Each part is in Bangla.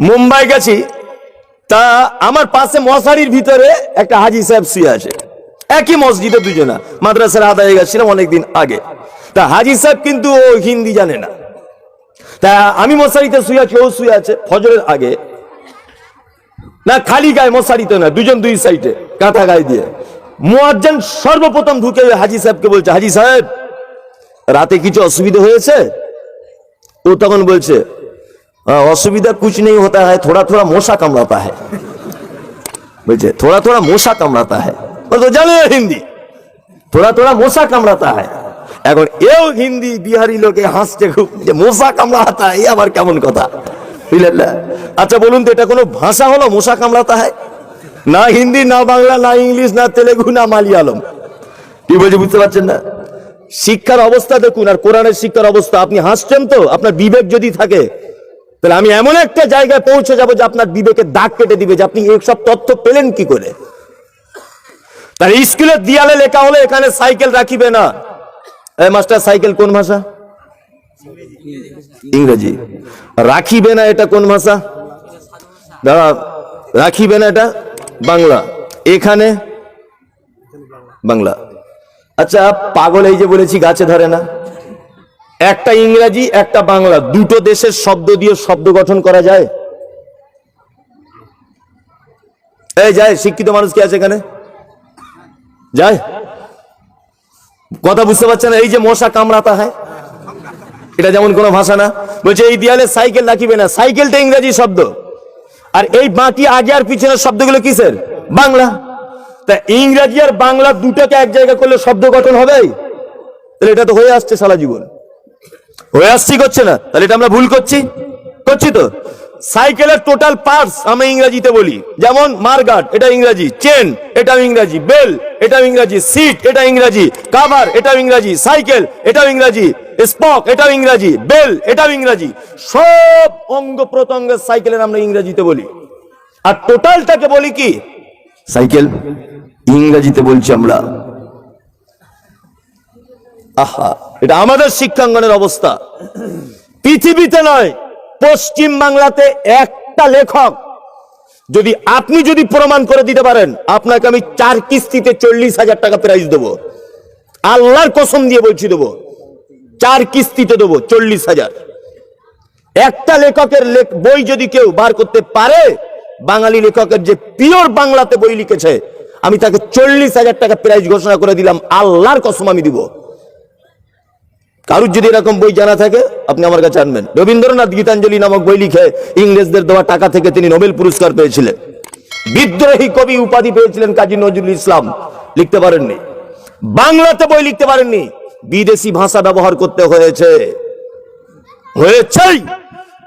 মুম্বাই গেছি, তা আমার পাশে মশারির ভিতরে একটা হাজি সাহেব শুয়ে আছে, একই মসজিদে দুজনা, মাদ্রাসার আদায়ে গেছিলাম অনেকদিন আগে। তা হাজি সাহেব কিন্তু ও হিন্দি জানে না, তা আমি মশারিতে শুয়ে আছি, ও শুয়ে আছে ফজরের আগে, না খালি গায়ে মশারিতে না, দুজন দুই সাইডে কাঁথা গায়ে দিয়ে। মুয়াজ্জিন সর্বপ্রথম ঢুকে হাজি সাহেবকে বলছে, হাজি সাহেব রাতে কিছু অসুবিধা হয়েছে? ও তখন বলছে, অসুবিধা कुछ नहीं होता है, थोड़ा थोड़ा মশা কামড়াता है। বলছে थोड़ा थोड़ा মশা কামড়াता है, ও তো জানে হিন্দি, थोड़ा थोड़ा মশা কামড়াता है। এখন এও হিন্দি বিহারি লোকে হাসছে খুব, যে মশা কামড়াতা है, আবার কেমন কথা, বুঝলেন না? আচ্ছা বলুন তো, এটা কোনো ভাষা হলো মশা কামড়াতা है? না হিন্দি, না বাংলা, না ইংলিশ, না তেলেগু, না মালিয়ালম। কি বলছে বুঝতে পারছেন না? শিক্ষার অবস্থা দেখুন, আর কোরআনের শিক্ষার অবস্থা। আপনি হাসছেন তো, আপনার বিবেক যদি থাকে, তাহলে আমি এমন একটা জায়গায় পৌঁছে যাব যে আপনার বিবেকে দাগ কেটে দিবে যে আপনি এইসব তথ্য পেলেন কি করে। তার স্কুলের দেয়ালে লেখা হলো এখানে সাইকেল রাখিবে না। এই মাস্টার, সাইকেল কোন ভাষা? ইংরেজি। রাখিবে না এটা কোন ভাষা? দাঁড়া, রাখিবে না এটা বাংলা, এখানে বাংলা। আচ্ছা পাগল, এই যে বলেছি গাছে ধরে না, একটা ইংরেজি একটা বাংলা, দুটো দেশের শব্দ দিয়ে শব্দ গঠন করা যায়? এই যায়, শিক্ষিত মানুষ কি আছে এখানে? যায়? কথা বুঝতে পারছেন? এই যে মশা কামড়াতা হয়, এটা যেমন কোনো ভাষা না। বলছে এই দেয়ালে সাইকেল রাখিবে না, সাইকেলটা ইংরেজি শব্দ, আর এই বাকি আগে আর পিছনের শব্দগুলো কিসের? বাংলা। তা ইংরেজি আর বাংলা দুটোকে এক জায়গা করলে শব্দ গঠন হবে? তাহলে এটা তো হয়ে আসছে সারা জীবন, হয়ে আসছি, করছে না? তাহলে এটা আমরা ভুল করছি তো। সাইকেলের টোটাল পার্টস আমরা ইংরেজিতে বলি, যেমন মারগার্ড এটা ইংরেজি, চেন এটাও ইংরেজি, বেল এটাও ইংরেজি, সিট এটা ইংরেজি, কভার এটাও ইংরেজি, সাইকেল এটাও ইংরেজি, স্পক এটাও ইংরেজি, বেল এটাও ইংরেজি। সব অঙ্গ প্রত্যঙ্গের সাইকেলের আমরা ইংরেজিতে বলি, আর টোটালটাকে বলি কি? সাইকেল। ইংরেজিতে বলছি আমরা। আহা, এটা আমাদের শিক্ষাঙ্গনের অবস্থা। পৃথিবীতে নয়, পশ্চিম বাংলাতে একটা লেখক যদি আপনি যদি প্রমাণ করে দিতে পারেন, আপনাকে আমি 4 কিস্তিতে 40,000 টাকা প্রাইজ দেবো। আল্লাহর কসম দিয়ে বলছি দেবো, 4 কিস্তিতে দেবো 40,000। একটা লেখকের বই যদি কেউ বার করতে পারে, বাঙালি লেখকের যে পিওর বাংলাতে বই লিখেছে, আমি তাকে 40,000 টাকা প্রাইজ ঘোষণা করে দিলাম, আল্লাহর কসম আমি দিব। কারুর যদি এরকম বই জানা থাকে আপনি আমার কাছে আনবেন। রবীন্দ্রনাথ গীতাঞ্জলি নামক বই লিখে ইংরেজদের দেওয়া টাকা থেকে তিনি নোবেল পুরস্কার পেয়েছিলেন। বিদ্রোহী কবি উপাধি পেয়েছিলেন কাজী নজরুল ইসলাম, লিখতে পারেননি। বাংলাতে বই লিখতে পারেননি, বিদেশি ভাষা ব্যবহার করতে হয়েছে।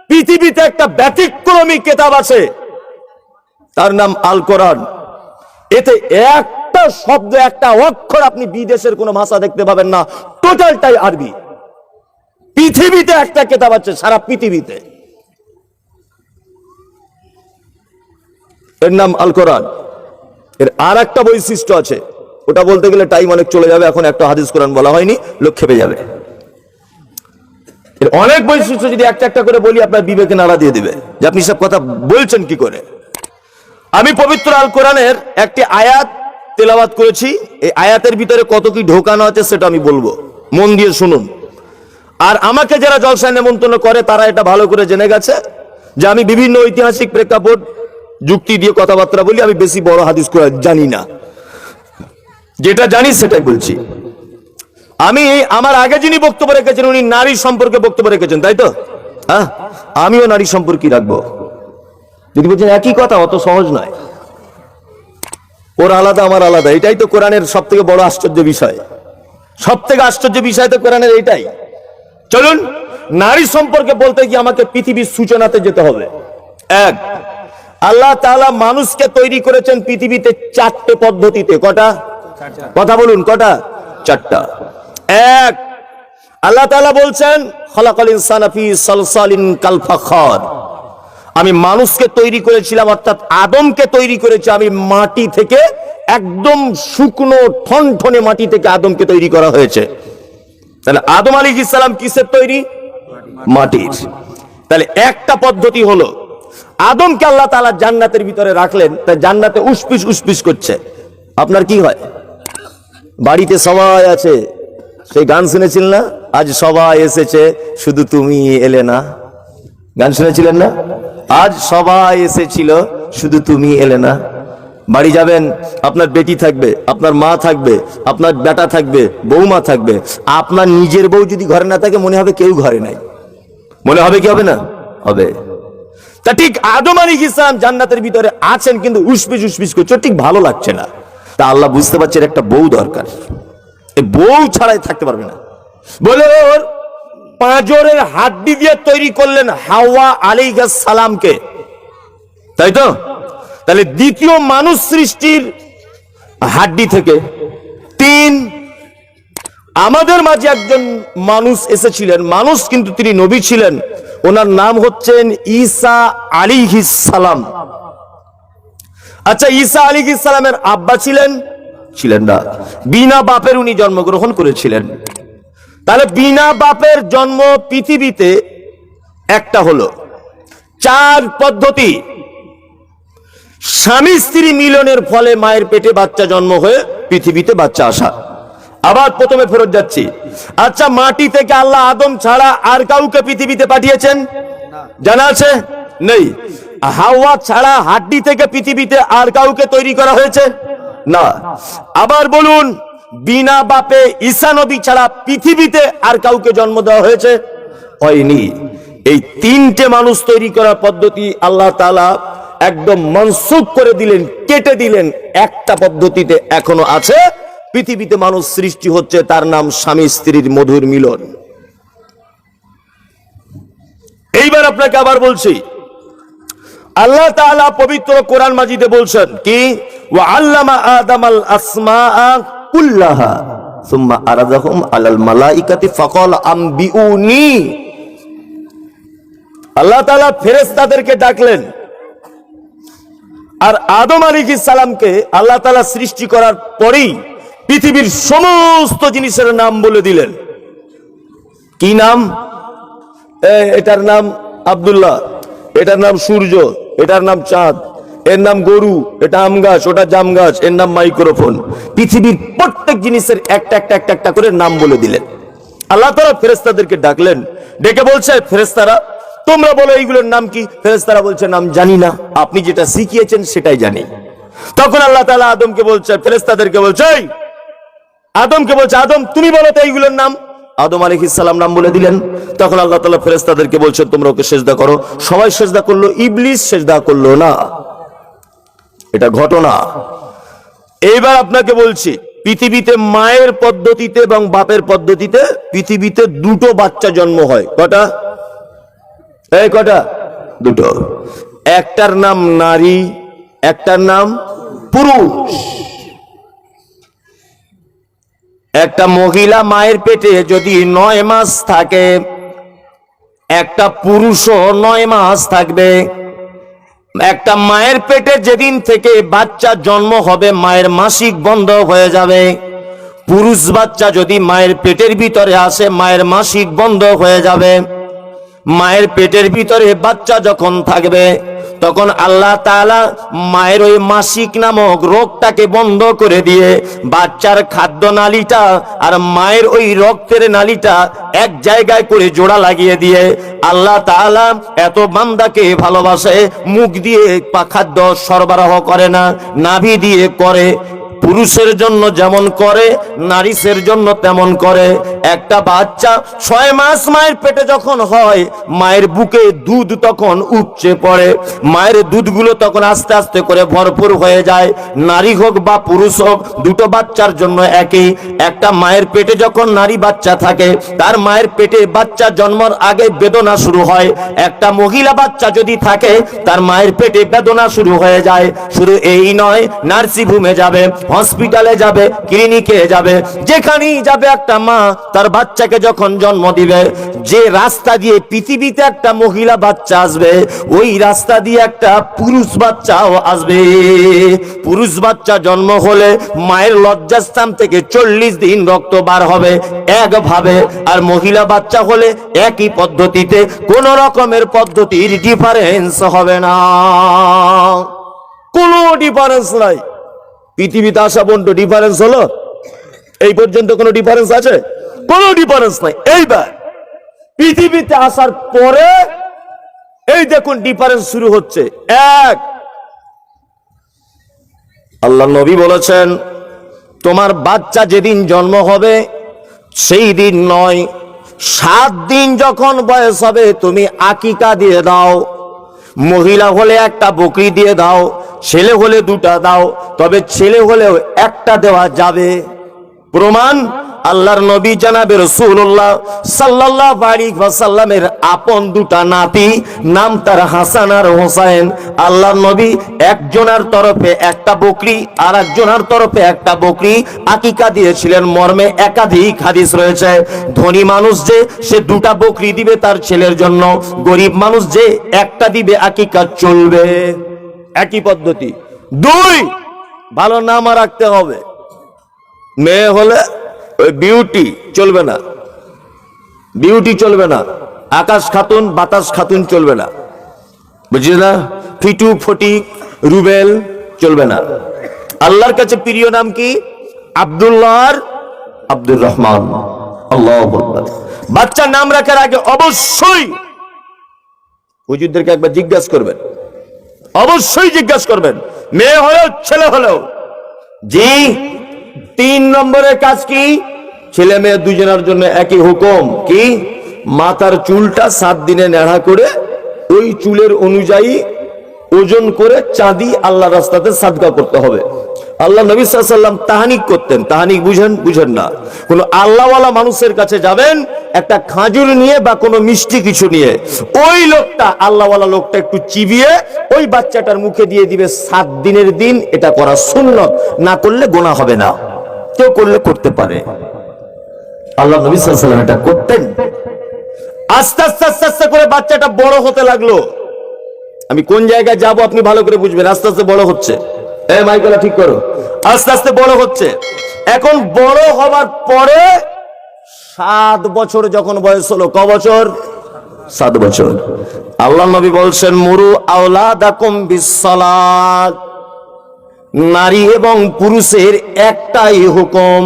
পৃথিবীতে একটা ব্যতিক্রমী কিতাব আছে, তার নাম আল কোরআন। এতে একটা শব্দ, একটা অক্ষর আপনি বিদেশের কোন ভাষা দেখতে পাবেন না, টোটালটাই আরবি। পৃথিবীতে একটা কিতাব আছে, সারা পৃথিবীতে, এর নাম আল কোরআন। এর আর একটা বৈশিষ্ট্য আছে, ওটা বলতে গেলে টাইম অনেক চলে যাবে, এখন একটা হাদিস কোরআন বলা হয়নি, লোক খেপে যাবে। এর অনেক বৈশিষ্ট্য যদি একটা একটা করে বলি, আপনার বিবেকে নাড়া দিয়ে দিবে যে আপনি সব কথা বলছেন কি করে। আমি পবিত্র আল কোরআনের একটি আয়াত তেলাওয়াত করেছি, এই আয়াতের ভিতরে কত কি ঢোকানো আছে সেটা আমি বলবো, মন দিয়ে শুনুন। আর আমাকে যারা জলসায় নেমন্তন্ন করে তারা এটা ভালো করে জেনে গেছে যে আমি বিভিন্ন ঐতিহাসিক প্রেক্ষাপট যুক্তি দিয়ে কথাবার্তা বলি, আমি বেশি বড় হাদিস কোরআন জানি না, যেটা জানি সেটাই বলছি। আমি আমার আগে যিনি বক্তব্য রেখেছেন উনি নারী সম্পর্কে বক্তব্য রেখেছেন, তাই তো? হ্যাঁ, আমিও নারী সম্পর্কে রাখবো। যদি বলছেন একই কথা, অত সহজ নয়, ওর আলাদা আমার আলাদা, এটাই তো কোরআনের সব থেকে বড় আশ্চর্য বিষয়। সব থেকে আশ্চর্য বিষয় তো কোরআনের এইটাই। চলুন, নারী সম্পর্কে বলতে গিয়ে আমাকে পৃথিবীর সূচনাতে যেতে হবে। এক, আল্লাহ তাআলা মানুষকে তৈরি করেছেন পৃথিবীতে 4টে পদ্ধতিতে। কটা? কথা বলুন, কটা? 4টা। এক, আল্লাহ তাআলা বলছেন খালাকাল ইনসানা ফি সালসালিন কাল ফাখার, আমি মানুষকে তৈরি করেছিলাম, অর্থাৎ আদমকে তৈরি করেছি আমি মাটি থেকে, একদম শুকনো ঠনঠনে মাটি থেকে আদমকে তৈরি করা হয়েছে। তাহলে আদম আলাইহিস সালাম কিসের তৈরি? মাটির। তাহলে একটা পদ্ধতি হলো। আদমকে আল্লাহ তাআলা জান্নাতের ভিতরে রাখলেন, তাই জান্নাতে উসপিস উসপিস করছে। আপনার কি হয়? বাড়িতে সবাই আছে, সেই গান শুনেছিলেন না, আজ সবাই এসেছে শুধু তুমি এলে না, গান শুনেছিলেন না? আজ সবাই এসেছিল শুধু তুমি এলে না। বাড়ি যাবেন, আপনার বেটি থাকবে, আপনার মা থাকবে, আপনার বেটা থাকবে, বৌমা থাকবে। আপনার নিজের বউ যদি ঘরে না থাকে মনে হবে কেউ ঘরে নাই, মনে হবে কি হবে না? হবে। তা ঠিক আদম আলাইহিস সালাম জান্নাতের ভিতরে আছেন, কিন্তু উসপিস উসপিস করছে, ঠিক ভালো লাগছে না। তা আল্লাহ বুঝতে পারছেন একটা বউ দরকার, এই বউ ছাড়াই থাকতে পারবে না। বলে ওর পাঁজরের হাড্ডি দিয়ে তৈরি করলেন হাওয়া আলাইহিস সালামকে, তাই তো? তাহলে দ্বিতীয় মানুষ সৃষ্টির হাড্ডি থেকে। 3, আমাদের মাঝে একজন মানুষ এসেছিলেন, মানুষ কিন্তু তিনি নবী ছিলেন, ওনার নাম হচ্ছেন ঈসা আলাইহিস সালাম। আচ্ছা, ঈসা আলাইহিস সালামের আব্বা ছিলেন? ছিলেন না, বিনা বাপের উনি জন্মগ্রহণ করেছিলেন। তাহলে বিনা বাপের জন্ম পৃথিবীতে একটা হলো। 4 পদ্ধতি, স্বামী স্ত্রী মিলনের ফলে মায়ের পেটে বাচ্চা জন্ম হয়ে পৃথিবীতে বাচ্চা আসা। আবার প্রথমে ফেরত যাচ্ছি। আচ্ছা, মাটি থেকে আল্লাহ আদম ছাড়া আর কাউকে পৃথিবীতে পাঠিয়েছেন? জানা আছে? নেই। হাওয়া ছাড়া হাড্ডি থেকে পৃথিবীতে আর কাউকে তৈরি করা হয়েছে? না। আবার বলুন, বিনা বাপে ঈসা নবী ছাড়া পৃথিবীতে আর কাউকে জন্ম দেওয়া হয়েছে? হয়নি। এই 3টে মানুষ তৈরি করার পদ্ধতি আল্লাহ তাআলা একদম মনসুখ করে দিলেন, কেটে দিলেন। একটা পদ্ধতিতে এখনো আছে, পৃথিবীতে মানুষ সৃষ্টি হচ্ছে, তার নাম স্বামী স্ত্রীর মধুর মিলন। এইবার আপনাকে আবার বলছি, আল্লাহ তাআলা পবিত্র কোরআন মাজিদে বলছেন কি, ওয়া আল্লামা আদামাল আসমাআ কুল্লাহা সুম্মা আরাদাহুম আলাল মালাইকাতি ফাকাল আম্বিউনি। আল্লাহ তাআলা ফেরেশতাদেরকে ডাকলেন, আর আদম আলাইহিস সালামকে আল্লাহ তাআলা সৃষ্টি করার পরেই পৃথিবীর সমস্ত জিনিসের নাম বলে দিলেন। কি নাম? এটার নাম আব্দুল্লাহ, এটার নাম সূর্য, এটার নাম চাঁদ, এর নাম গরু, এটা আম গাছ, ওটা জাম গাছ, এর নাম মাইক্রোফোন। পৃথিবীর প্রত্যেক জিনিসের একটা একটা একটা একটা করে নাম বলে দিলেন। আল্লাহ তাআলা ফেরেশতাদেরকে ডাকলেন, ডেকে বলছে, ফেরেশতারা তোমরা বলো এইগুলোর নাম কি? ফেরেশতারা বলছে, নাম জানি না, আপনি যেটা শিখিয়েছেন সেটাই জানি। তখন আল্লাহ তাআলা আদমকে বলছে, ফেরেশতাদেরকে বলছে, আদমকে বলছে, আদম তুমি বলো তো এইগুলোর নাম। আদম আলাইহিস সালাম নাম বলে দিলেন। তখন আল্লাহ তাআলা ফেরেশতাদেরকে বলছেন, তোমরা ওকে সিজদা করো। সবাই সিজদা করলো, ইবলিস সিজদা করলো না। এটা ঘটনা। এইবার আপনাকে বলছি, পৃথিবীতে মায়ের পদ্ধতিতে এবং বাপের পদ্ধতিতে পৃথিবীতে 2টো বাচ্চা জন্ম হয়। কটা? কটা? 2টো। একটার নাম নারী, একটার নাম পুরুষ। একটা মহিলা মায়ের পেটে যদি 9 মাস থাকে, একটা পুরুষও 9 মাস থাকবে। একটা মায়ের পেটে যেদিন থেকে বাচ্চা জন্ম হবে, মায়ের মাসিক বন্ধ হয়ে যাবে। পুরুষ বাচ্চা যদি মায়ের পেটের ভিতরে আসে, মায়ের মাসিক বন্ধ হয়ে যাবে। মায়ের পেটের ভিতরে বাচ্চা যখন থাকবে, তখন আল্লাহ তাআলা মায়ের ওই মাসিক নামক রোগটাকে বন্ধ করে দিয়ে বাচ্চার খাদ্য নালীটা আর মায়ের ওই রক্তের নালীটা এক জায়গায় করে জোড়া লাগিয়ে দিয়ে আল্লাহ তাআলা এত বান্দাকে ভালোবাসে, মুখ দিয়ে খাদ্য সরবরাহ করে না, নাভি দিয়ে করে। পুরুষের জন্য যেমন করে, নারীদের জন্য তেমন করে। একটা বাচ্চা 6 মাস মায়ের পেটে যখন হয়, মায়ের বুকে দুধ তখন উপচে পড়ে। মায়ের দুধগুলো তখন আস্তে আস্তে করে ভরপুর হয়ে যায়। নারী হোক বা পুরুষ হোক, 2টো বাচ্চার জন্য একই। একটা মায়ের পেটে যখন নারী বাচ্চা থাকে, তার মায়ের পেটে বাচ্চা জন্মের আগে বেদনা শুরু হয়। একটা মহিলা বাচ্চা যদি থাকে, তার মায়ের পেটে বেদনা শুরু হয়ে যায়। শুধু এই নয়, নার্সিং হোমে যাবে, হসপিটালে যাবে, ক্লিনিকে যাবে, যেখানেই যাবে একটা মা তার বাচ্চাকে যখন জন্ম দিবে, যে রাস্তা দিয়ে পৃথিবীতে একটা মহিলা বাচ্চা আসবে, ওই রাস্তা দিয়ে একটা পুরুষ বাচ্চাও আসবে। পুরুষ বাচ্চা জন্ম হলে মায়ের লজ্জাস্থান থেকে 40 দিন রক্ত বার হবে একভাবে, আর মহিলা বাচ্চা হলে একই পদ্ধতিতে, কোন রকমের পদ্ধতির ডিফারেন্স হবে না, কোনো ডিফারেন্স নাই। পৃথিবীতে আসা পর্যন্ত ডিফারেন্স হলো? এই পর্যন্ত কোনো ডিফারেন্স আছে? কোনো ডিফারেন্স নাই। এইবার পৃথিবীতে আসার পরে এই দেখুন ডিফারেন্স শুরু হচ্ছে। এক, আল্লাহ নবী বলেছেন তোমার বাচ্চা যেদিন জন্ম হবে সেই দিন নয়, 7 দিন যখন বয়স হবে তুমি আকিকা দিয়ে দাও। মহিলা হলে একটা বকরি দিয়ে দাও, ছেলে হলে 2টা দাও, তবে ছেলে হলেও একটা দেওয়া যাবে। প্রমাণ আল্লাহর নবী জনাবে রাসূলুল্লাহ সাল্লাল্লাহু আলাইহি ওয়াসাল্লামের আপন 2টা নাতি, নাম তার হাসান আর হোসেন। আল্লাহর নবী একজনের তরফে একটা বকরি আর একজনের তরফে একটা বকরি আকিকা দিয়েছিলেন, মর্মে একাধিক হাদিস রয়েছে। ধনী মানুষ যে সে 2টা বকরি দিবে তার ছেলের জন্য, গরিব মানুষ যে একটা দিবে আকিকা চলবে, একই পদ্ধতি। 2, ভালো নাম রাখতে হবে। মেয়ে হলে ওই বিউটি চলবে না, বিউটি চলবে না, আকাশ খাতুন বাতাস খাতুন চলবে না, বুঝলি না? ফিটু ফটিক রুবেল চলবে না। আল্লাহর কাছে প্রিয় নাম কি? আব্দুল্লাহ আর আব্দুর রহমান। আল্লাহু আকবার। বাচ্চার নাম রাখার আগে অবশ্যই হুজুরদেরকে একবার জিজ্ঞাসা করবেন, অবশ্যই জিজ্ঞাসা করবেন, মেয়ে হলেও ছেলে হলেও। জি, 3 নম্বরের কাজ কি? ছেলে মেয়ে দুজনের জন্য একই হুকুম কি? মাথার চুলটা 7 দিনে নেড়া করে ওই চুলের অনুযায়ী ওজন করে চাঁদি আল্লাহ রাস্তাতে সাদকা করতে হবে। আল্লাহ নবী সাল্লাল্লাহু আলাইহি ওয়াসাল্লাম তাহানিক করতেন। তাহানিক বুঝেন না? কোন আল্লাহওয়ালা মানুষের কাছে যাবেন একটা খাজুর নিয়ে বা কোনো মিষ্টি কিছু নিয়ে, ওই লোকটা আল্লাহওয়ালা লোকটা একটু চিবিয়ে ওই বাচ্চাটার মুখে দিয়ে দিবে। 7 দিনের দিন এটা করা সুন্নত, না করলে গোনা হবে না, কেউ করলে করতে পারে। আল্লাহ নবী সাল্লাল্লাহু আলাইহি ওয়াসাল্লাম এটা করতেন। আস্তে আস্তে আস্তে আস্তে করে বাচ্চাটা বড় হতে লাগলো। আমি কোন জায়গায় যাব আপনি ভালো করে বুঝবেন। আস্তে আস্তে বড় হচ্ছে, এই মাইকটা ঠিক করো, আস্তে আস্তে বড় হচ্ছে। এখন বড় হবার পরে 7 বছর যখন বয়স হলো, ক বছর? 7 বছর। আল্লাহ নবী বলছেন মুরু আওলাদাকুম বিসসালাত। নারী এবং পুরুষের একটাই হুকুম,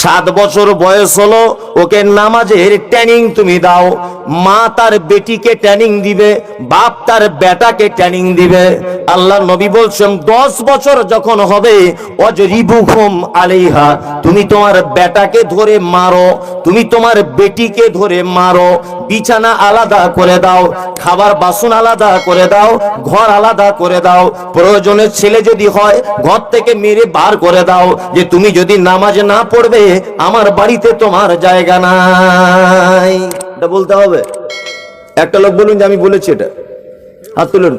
7 বছর বয়স হলো ওকে নামাজের ট্রেনিং তুমি দাও। মা তার বেটিকে ট্রেনিং দিবে, বাপ তার বেটাকে ট্রেনিং দিবে। আল্লাহ নবী বলছেন 10 বছর যখন হবে ওয়াজরিবুহুম আলাইহা, তুমি তোমার বেটাকে ধরে মারো, তুমি তোমার বেটিকে ধরে মারো। বিছানা আলাদা করে দাও, খাবার বাসন আলাদা করে দাও, ঘর আলাদা করে দাও। প্রয়োজনে ছেলে যদি হয় ঘর থেকে মেরে বার করে দাও, যে তুমি যদি নামাজ না পড়বে আমার বাড়িতে তোমার জায়গা নাই। এটা বলতে হবে। একটা লোক বলুন যে আমি বলেছি এটা, হাত তুলুন।